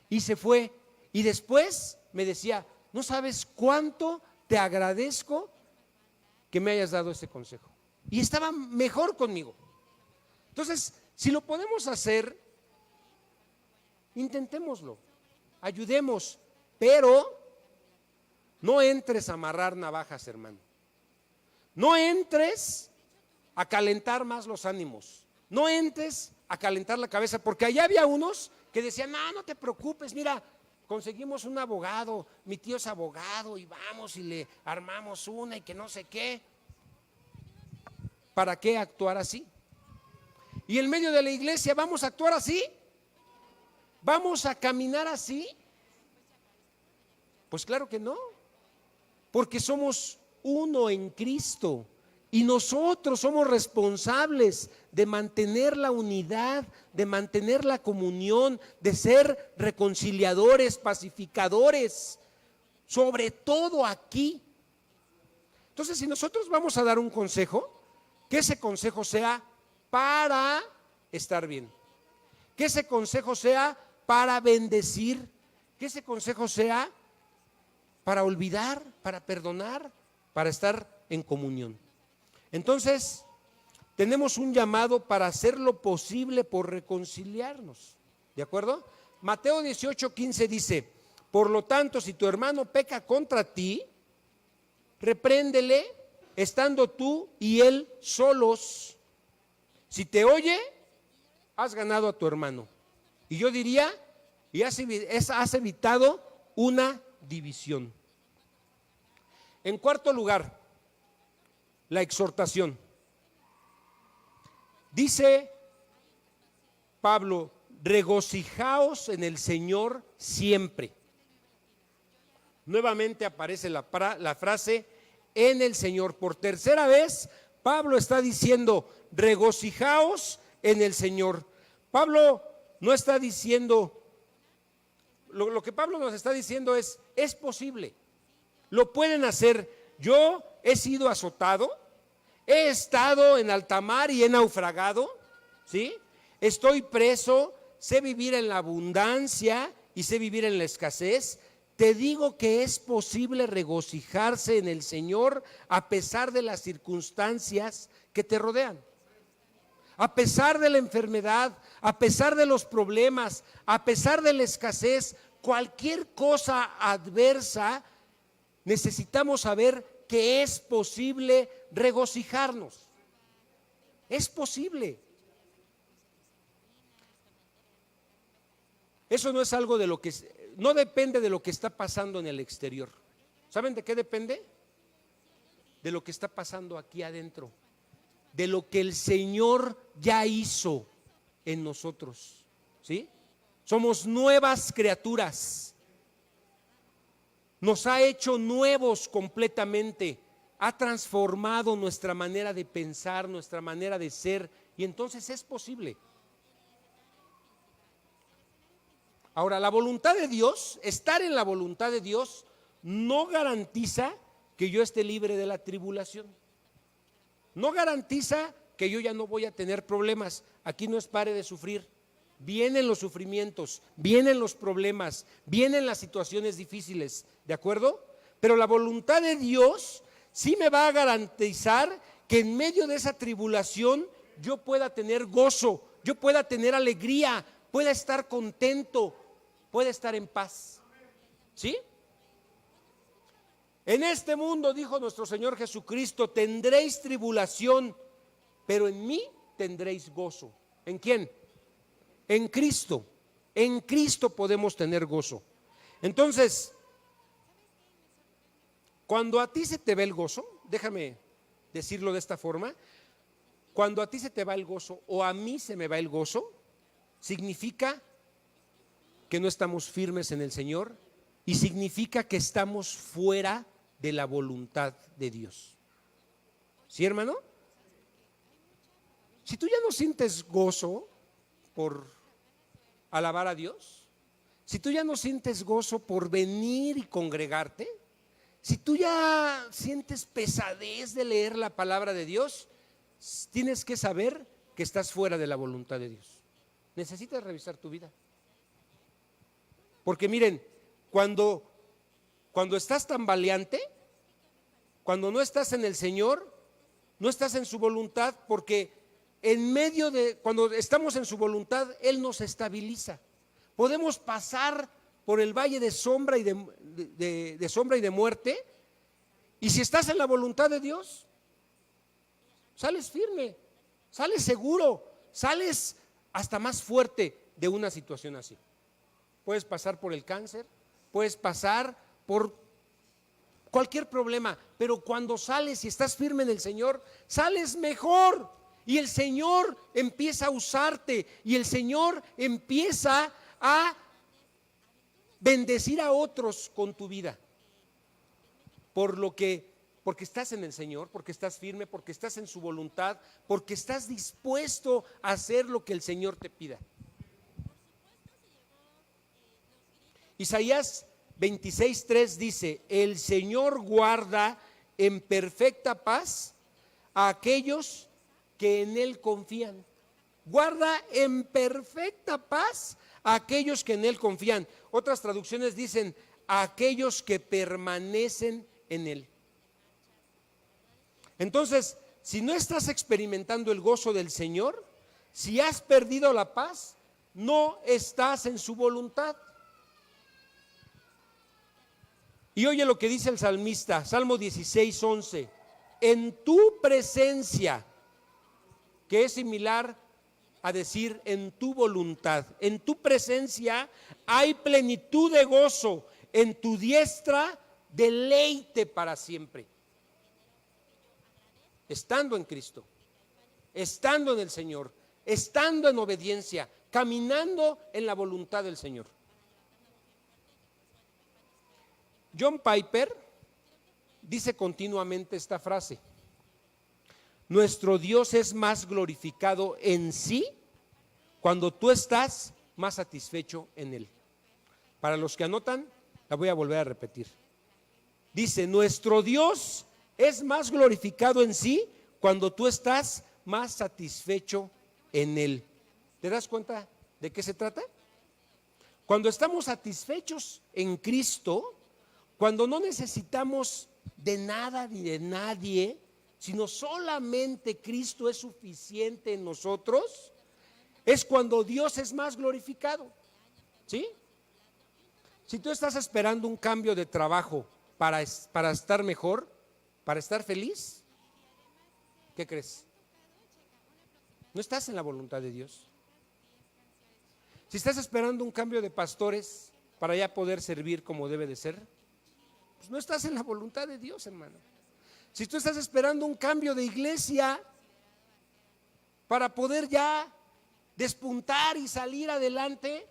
[SPEAKER 1] Y se fue. Y después me decía, no sabes cuánto te agradezco que me hayas dado ese consejo. Y estaba mejor conmigo. Entonces, si lo podemos hacer, intentémoslo, ayudemos, pero no entres a amarrar navajas, hermano. No entres a calentar más los ánimos. No entres a calentar la cabeza, porque allá había unos que decían, no te preocupes, mira, conseguimos un abogado, mi tío es abogado y vamos y le armamos una y que no sé qué. ¿Para qué actuar así? Y en medio de la iglesia, ¿vamos a actuar así? ¿Vamos a caminar así? Pues claro que no, porque somos uno en Cristo y nosotros somos responsables de mantener la unidad, de mantener la comunión, de ser reconciliadores, pacificadores. sobre todo aquí. Entonces, si nosotros vamos a dar un consejo, que ese consejo sea para estar bien, que ese consejo sea para bendecir, que ese consejo sea para olvidar, para perdonar, para estar en comunión. Entonces, tenemos un llamado para hacer lo posible por reconciliarnos, ¿de acuerdo? Mateo 18:15 dice: por lo tanto, si tu hermano peca contra ti, repréndele estando tú y él solos. Si te oye, has ganado a tu hermano. Y yo diría, y has evitado una división. En cuarto lugar, la exhortación. Dice Pablo: regocijaos en el Señor siempre. Nuevamente aparece la frase en el Señor. Por tercera vez, Pablo está diciendo: regocijaos en el Señor. Pablo no está diciendo, lo que Pablo nos está diciendo es posible, lo pueden hacer. Yo he sido azotado, he estado en alta mar y he naufragado, ¿sí? Estoy preso, sé vivir en la abundancia y sé vivir en la escasez. Te digo que es posible regocijarse en el Señor a pesar de las circunstancias que te rodean, a pesar de la enfermedad, a pesar de los problemas, a pesar de la escasez, cualquier cosa adversa. Necesitamos saber que es posible regocijarnos. Es posible. Eso no es algo de lo que no depende de lo que está pasando en el exterior. ¿Saben de qué depende? De lo que está pasando aquí adentro, de lo que el Señor ya hizo en nosotros, ¿sí? Somos nuevas criaturas. Nos ha hecho nuevos completamente, ha transformado nuestra manera de pensar, nuestra manera de ser, y entonces es posible. Ahora, la voluntad de Dios, estar en la voluntad de Dios, no garantiza que yo esté libre de la tribulación. No garantiza que yo ya no voy a tener problemas. Aquí no es pare de sufrir. Vienen los sufrimientos, vienen los problemas, vienen las situaciones difíciles, ¿de acuerdo? Pero la voluntad de Dios sí me va a garantizar que en medio de esa tribulación yo pueda tener gozo, yo pueda tener alegría, pueda estar contento, pueda estar en paz, ¿sí? En este mundo, dijo nuestro Señor Jesucristo, tendréis tribulación, pero en mí tendréis gozo. ¿En quién? En Cristo. En Cristo podemos tener gozo. Entonces, cuando a ti se te va el gozo, déjame decirlo de esta forma, cuando a ti se te va el gozo o a mí se me va el gozo, significa que no estamos firmes en el Señor y significa que estamos fuera de la voluntad de Dios. ¿Sí, hermano? Si tú ya no sientes gozo por alabar a Dios, si tú ya no sientes gozo por venir y congregarte, si tú ya sientes pesadez de leer la palabra de Dios, tienes que saber que estás fuera de la voluntad de Dios. Necesitas revisar tu vida. Porque miren, cuando estás tambaleante, cuando no estás en el Señor, no estás en su voluntad, porque en medio de, cuando estamos en su voluntad, Él nos estabiliza. Podemos pasar por el valle de sombra y de sombra y de muerte, y si estás en la voluntad de Dios, sales firme, sales seguro, sales hasta más fuerte de una situación así. Puedes pasar por el cáncer, puedes pasar por cualquier problema, pero cuando sales y estás firme en el Señor, sales mejor, y el Señor empieza a usarte, y el Señor empieza a bendecir a otros con tu vida, porque estás en el Señor, porque estás firme, porque estás en su voluntad, porque estás dispuesto a hacer lo que el Señor te pida. Isaías 26:3 dice: el Señor guarda en perfecta paz a aquellos que en Él confían. Guarda en perfecta paz a aquellos que en Él confían. Otras traducciones dicen: a aquellos que permanecen en Él. Entonces, si no estás experimentando el gozo del Señor, si has perdido la paz, no estás en su voluntad. Y oye lo que dice el salmista, Salmo 16:11: en tu presencia, que es similar a decir en tu voluntad, en tu presencia hay plenitud de gozo, en tu diestra deleite para siempre. Estando en Cristo, estando en el Señor, estando en obediencia, caminando en la voluntad del Señor. John Piper dice continuamente esta frase: nuestro Dios es más glorificado en sí cuando tú estás más satisfecho en Él. Para los que anotan, la voy a volver a repetir. Dice: nuestro Dios es más glorificado en sí cuando tú estás más satisfecho en Él. ¿Te das cuenta de qué se trata? Cuando estamos satisfechos en Cristo, cuando no necesitamos de nada ni de nadie, sino solamente Cristo es suficiente en nosotros, es cuando Dios es más glorificado. ¿Sí? Si tú estás esperando un cambio de trabajo para estar mejor, para estar feliz, ¿qué crees? No estás en la voluntad de Dios. Si estás esperando un cambio de pastores para ya poder servir como debe de ser, pues no estás en la voluntad de Dios, hermano. Si tú estás esperando un cambio de iglesia para poder ya despuntar y salir adelante,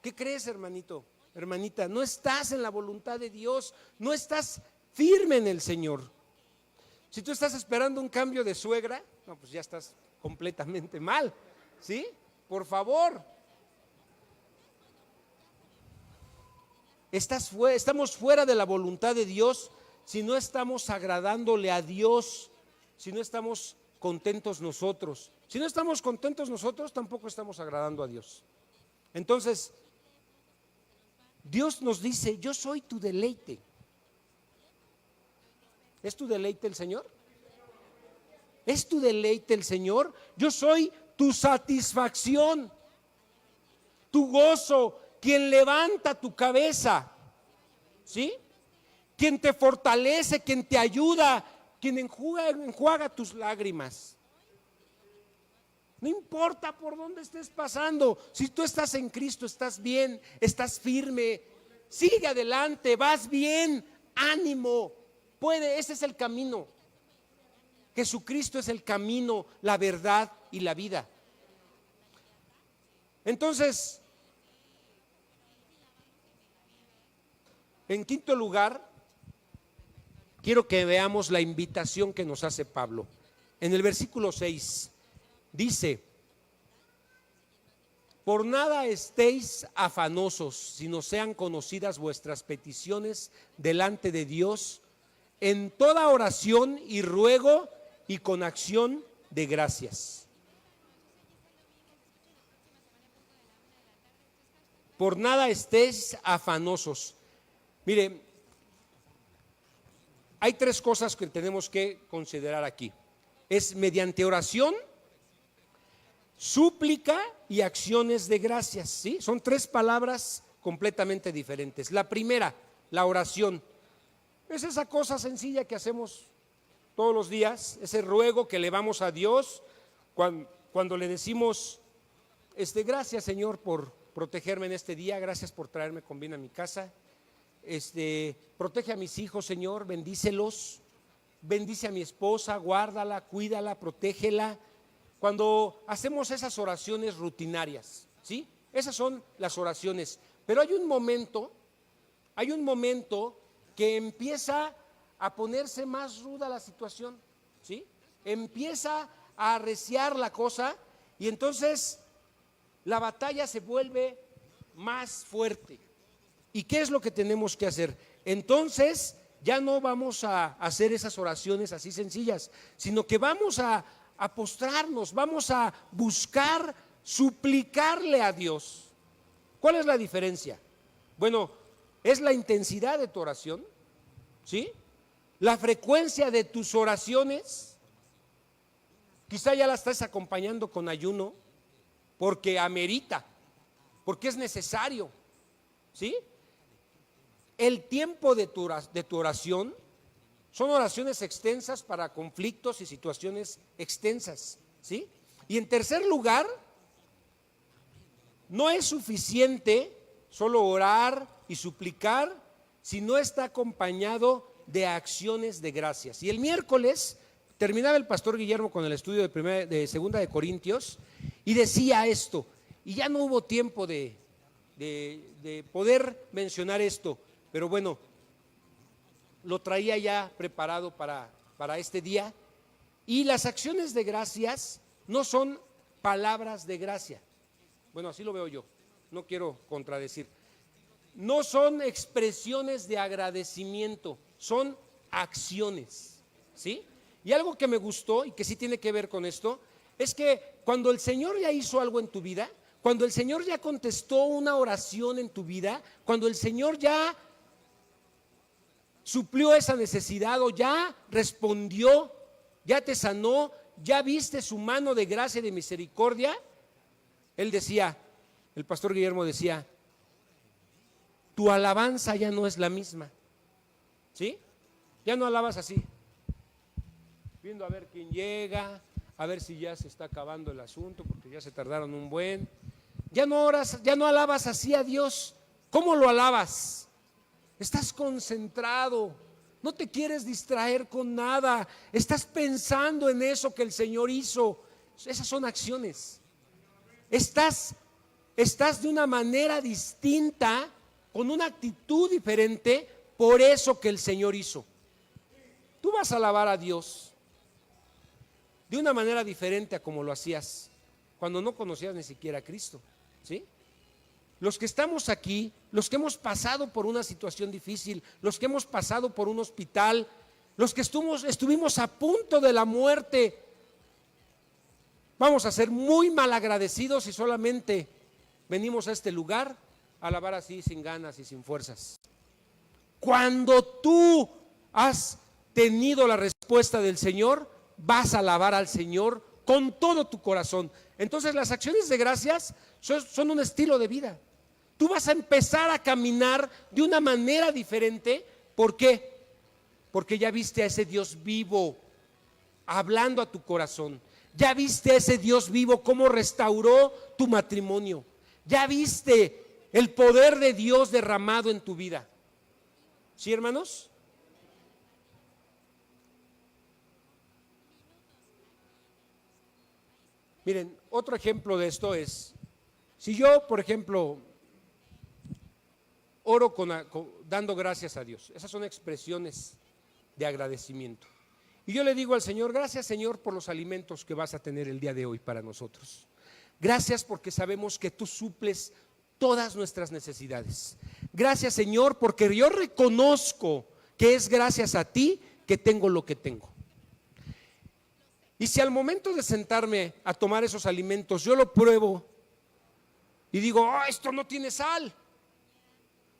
[SPEAKER 1] ¿qué crees, hermanito, hermanita? No estás en la voluntad de Dios, no estás firme en el Señor. Si tú estás esperando un cambio de suegra, no, pues ya estás completamente mal, ¿sí? Por favor. Estamos fuera de la voluntad de Dios si no estamos agradándole a Dios, si no estamos contentos nosotros. Si no estamos contentos nosotros, tampoco estamos agradando a Dios. Entonces, Dios nos dice: yo soy tu deleite. ¿Es tu deleite el Señor? ¿Es tu deleite el Señor? Yo soy tu satisfacción, tu gozo, quien levanta tu cabeza, ¿sí? Quien te fortalece, quien te ayuda, quien enjuaga tus lágrimas. No importa por dónde estés pasando, si tú estás en Cristo, estás bien, estás firme, sigue adelante, vas bien, ánimo, ese es el camino. Jesucristo es el camino, la verdad y la vida. Entonces, en quinto lugar, quiero que veamos la invitación que nos hace Pablo. En el versículo 6 dice: por nada estéis afanosos, sino sean conocidas vuestras peticiones delante de Dios en toda oración y ruego y con acción de gracias. Por nada estéis afanosos. Mire, hay tres cosas que tenemos que considerar aquí. Es mediante oración, súplica y acciones de gracias, ¿sí? Son tres palabras completamente diferentes. La primera, la oración, es esa cosa sencilla que hacemos todos los días, ese ruego que elevamos a Dios cuando le decimos: gracias, Señor, por protegerme en este día, gracias por traerme con bien a mi casa, protege a mis hijos, Señor, bendícelos, bendice a mi esposa, guárdala, cuídala, protégela. Cuando hacemos esas oraciones rutinarias, ¿sí? Esas son las oraciones. Pero hay un momento que empieza a ponerse más ruda la situación, ¿sí? Empieza a arreciar la cosa y entonces la batalla se vuelve más fuerte. ¿Y qué es lo que tenemos que hacer? Entonces ya no vamos a hacer esas oraciones así sencillas, sino que vamos a postrarnos, vamos a buscar suplicarle a Dios. ¿Cuál es la diferencia? Bueno, es la intensidad de tu oración, ¿sí? La frecuencia de tus oraciones. Quizá ya la estás acompañando con ayuno porque amerita, porque es necesario, ¿sí? El tiempo de tu oración son oraciones extensas para conflictos y situaciones extensas, ¿sí? Y en tercer lugar, no es suficiente solo orar y suplicar si no está acompañado de acciones de gracias. Y el miércoles terminaba el pastor Guillermo con el estudio de segunda de Corintios y decía esto, y ya no hubo tiempo de poder mencionar esto, pero bueno, lo traía ya preparado para este día. Y las acciones de gracias no son palabras de gracia. Bueno, así lo veo yo, no quiero contradecir. No son expresiones de agradecimiento, son acciones, ¿sí? Y algo que me gustó y que sí tiene que ver con esto, es que cuando el Señor ya hizo algo en tu vida, cuando el Señor ya contestó una oración en tu vida, cuando el Señor ya suplió esa necesidad o ya respondió, ya te sanó, ya viste su mano de gracia y de misericordia, él decía, el pastor Guillermo decía, tu alabanza ya no es la misma, ¿sí? Ya no alabas así, viendo a ver quién llega, a ver si ya se está acabando el asunto, porque ya se tardaron un buen. Ya no oras, ya no alabas así a Dios. ¿Cómo lo alabas? Estás concentrado, no te quieres distraer con nada, estás pensando en eso que el Señor hizo. Esas son acciones. Estás de una manera distinta, con una actitud diferente por eso que el Señor hizo. Tú vas a alabar a Dios de una manera diferente a como lo hacías cuando no conocías ni siquiera a Cristo, ¿sí? Los que estamos aquí, los que hemos pasado por una situación difícil, los que hemos pasado por un hospital, los que estuvimos a punto de la muerte, vamos a ser muy malagradecidos si solamente venimos a este lugar a alabar así sin ganas y sin fuerzas. Cuando tú has tenido la respuesta del Señor, vas a alabar al Señor con todo tu corazón. Entonces las acciones de gracias son un estilo de vida. Tú vas a empezar a caminar de una manera diferente. ¿Por qué? Porque ya viste a ese Dios vivo hablando a tu corazón. Ya viste a ese Dios vivo cómo restauró tu matrimonio. Ya viste el poder de Dios derramado en tu vida. ¿Sí, hermanos? Miren, otro ejemplo de esto es, si yo, por ejemplo, oro dando gracias a Dios, esas son expresiones de agradecimiento. Y yo le digo al Señor, gracias Señor por los alimentos que vas a tener el día de hoy para nosotros. Gracias porque sabemos que tú suples todas nuestras necesidades. Gracias Señor porque yo reconozco que es gracias a ti que tengo lo que tengo. Y si al momento de sentarme a tomar esos alimentos yo lo pruebo y digo, oh, esto no tiene sal,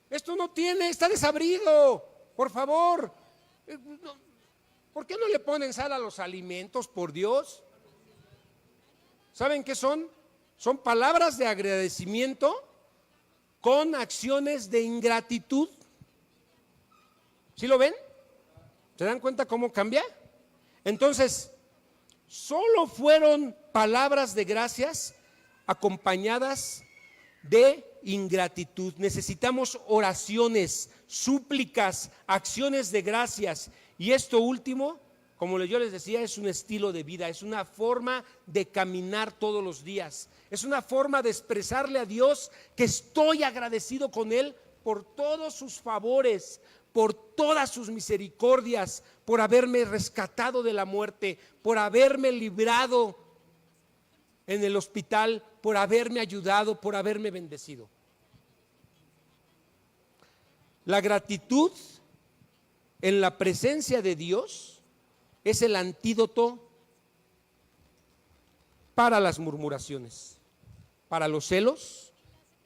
[SPEAKER 1] esto no tiene, está desabrido, por favor, ¿por qué no le ponen sal a los alimentos, por Dios? ¿Saben qué son? Son palabras de agradecimiento con acciones de ingratitud. ¿Sí lo ven? ¿Se dan cuenta cómo cambia? Entonces, solo fueron palabras de gracias acompañadas de ingratitud. Necesitamos oraciones, súplicas, acciones de gracias. Y esto último, como yo les decía, es un estilo de vida, es una forma de caminar todos los días. Es una forma de expresarle a Dios que estoy agradecido con Él por todos sus favores, por todas sus misericordias, por haberme rescatado de la muerte, por haberme librado en el hospital, por haberme ayudado, por haberme bendecido. La gratitud en la presencia de Dios es el antídoto para las murmuraciones, para los celos,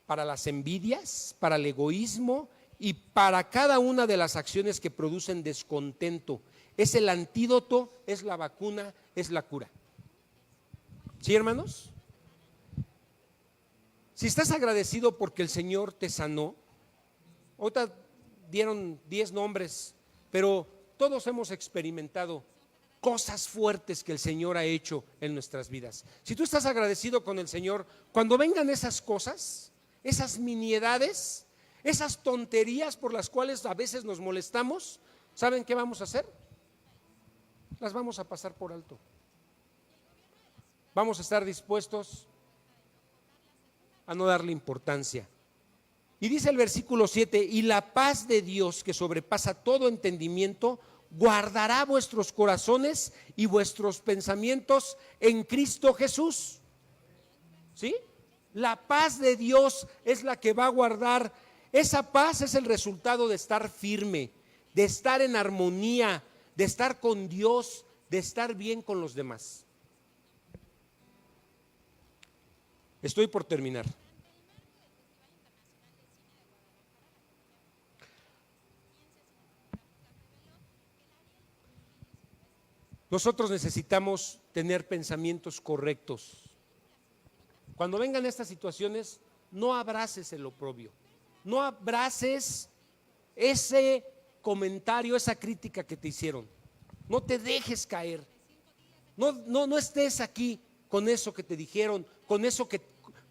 [SPEAKER 1] para las envidias, para el egoísmo y para cada una de las acciones que producen descontento. Es el antídoto, es la vacuna, es la cura. ¿Sí, hermanos? Si estás agradecido porque el Señor te sanó, ahorita dieron 10 nombres, pero todos hemos experimentado cosas fuertes que el Señor ha hecho en nuestras vidas. Si tú estás agradecido con el Señor, cuando vengan esas cosas, esas miniedades, esas tonterías por las cuales a veces nos molestamos, ¿saben qué vamos a hacer? Las vamos a pasar por alto. Vamos a estar dispuestos a no darle importancia. Y dice el versículo 7, y la paz de Dios que sobrepasa todo entendimiento, guardará vuestros corazones y vuestros pensamientos en Cristo Jesús. ¿Sí? La paz de Dios es la que va a guardar. Esa paz es el resultado de estar firme, de estar en armonía, de estar con Dios, de estar bien con los demás. Estoy por terminar. Nosotros necesitamos tener pensamientos correctos. Cuando vengan estas situaciones, no abraces el oprobio, no abraces ese comentario, esa crítica que te hicieron. No te dejes caer. No estés aquí con eso que te dijeron, con eso que,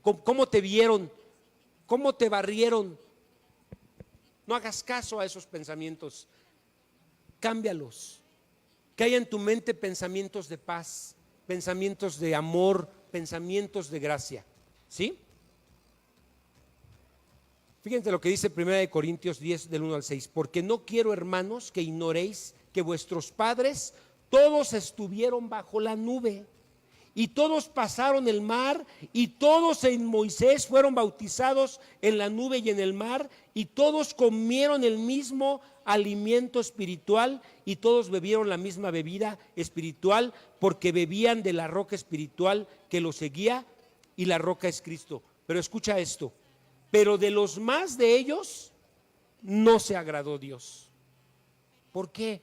[SPEAKER 1] cómo te vieron, cómo te barrieron. No hagas caso a esos pensamientos. Cámbialos. Que haya en tu mente pensamientos de paz, pensamientos de amor, pensamientos de gracia. ¿Sí? Fíjense lo que dice 1 Corintios 10 del 1 al 6. Porque no quiero, hermanos, que ignoréis que vuestros padres todos estuvieron bajo la nube y todos pasaron el mar y todos en Moisés fueron bautizados en la nube y en el mar y todos comieron el mismo alimento espiritual y todos bebieron la misma bebida espiritual porque bebían de la roca espiritual que los seguía y la roca es Cristo. Pero escucha esto, pero de los más de ellos no se agradó Dios. ¿Por qué?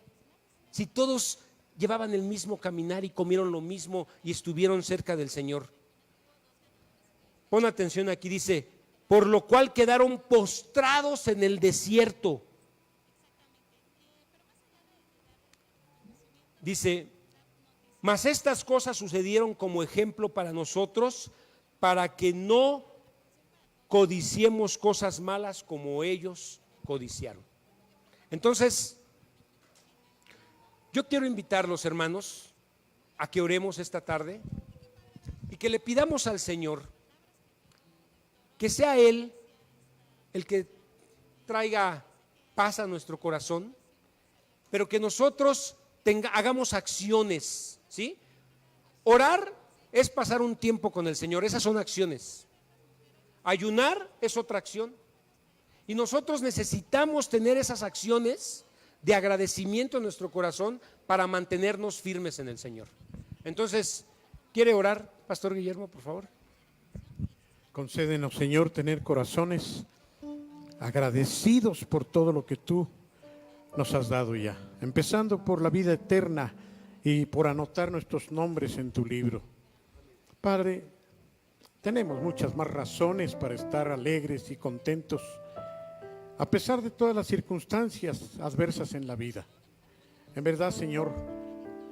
[SPEAKER 1] Si todos llevaban el mismo caminar y comieron lo mismo y estuvieron cerca del Señor. Pon atención aquí, dice, por lo cual quedaron postrados en el desierto. Dice, mas estas cosas sucedieron como ejemplo para nosotros, para que no codiciemos cosas malas como ellos codiciaron. Entonces, yo quiero invitarlos, hermanos, a que oremos esta tarde y que le pidamos al Señor que sea Él el que traiga paz a nuestro corazón, pero que nosotros hagamos acciones, ¿sí? Orar es pasar un tiempo con el Señor, esas son acciones. Ayunar es otra acción. Y nosotros necesitamos tener esas acciones de agradecimiento en nuestro corazón para mantenernos firmes en el Señor. Entonces, ¿quiere orar, Pastor Guillermo, por favor?
[SPEAKER 2] Concédenos, Señor, tener corazones agradecidos por todo lo que tú nos has dado ya, empezando por la vida eterna y por anotar nuestros nombres en tu libro. Padre, tenemos muchas más razones para estar alegres y contentos, a pesar de todas las circunstancias adversas en la vida. En verdad, Señor,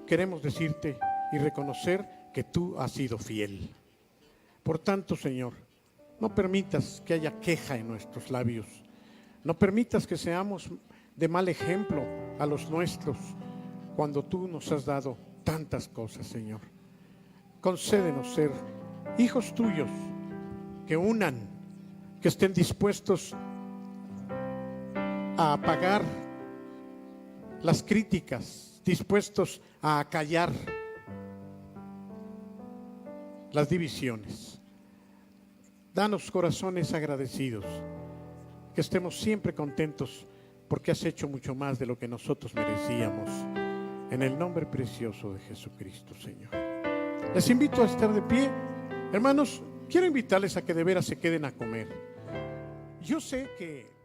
[SPEAKER 2] queremos decirte y reconocer que tú has sido fiel. Por tanto, Señor, no permitas que haya queja en nuestros labios. No permitas que seamos de mal ejemplo a los nuestros cuando tú nos has dado tantas cosas, Señor. Concédenos ser hijos tuyos que unan, que estén dispuestos a apagar las críticas, dispuestos a acallar las divisiones. Danos corazones agradecidos, que estemos siempre contentos porque has hecho mucho más de lo que nosotros merecíamos. En el nombre precioso de Jesucristo, Señor. Les invito a estar de pie. Hermanos, quiero invitarles a que de veras se queden a comer. Yo sé que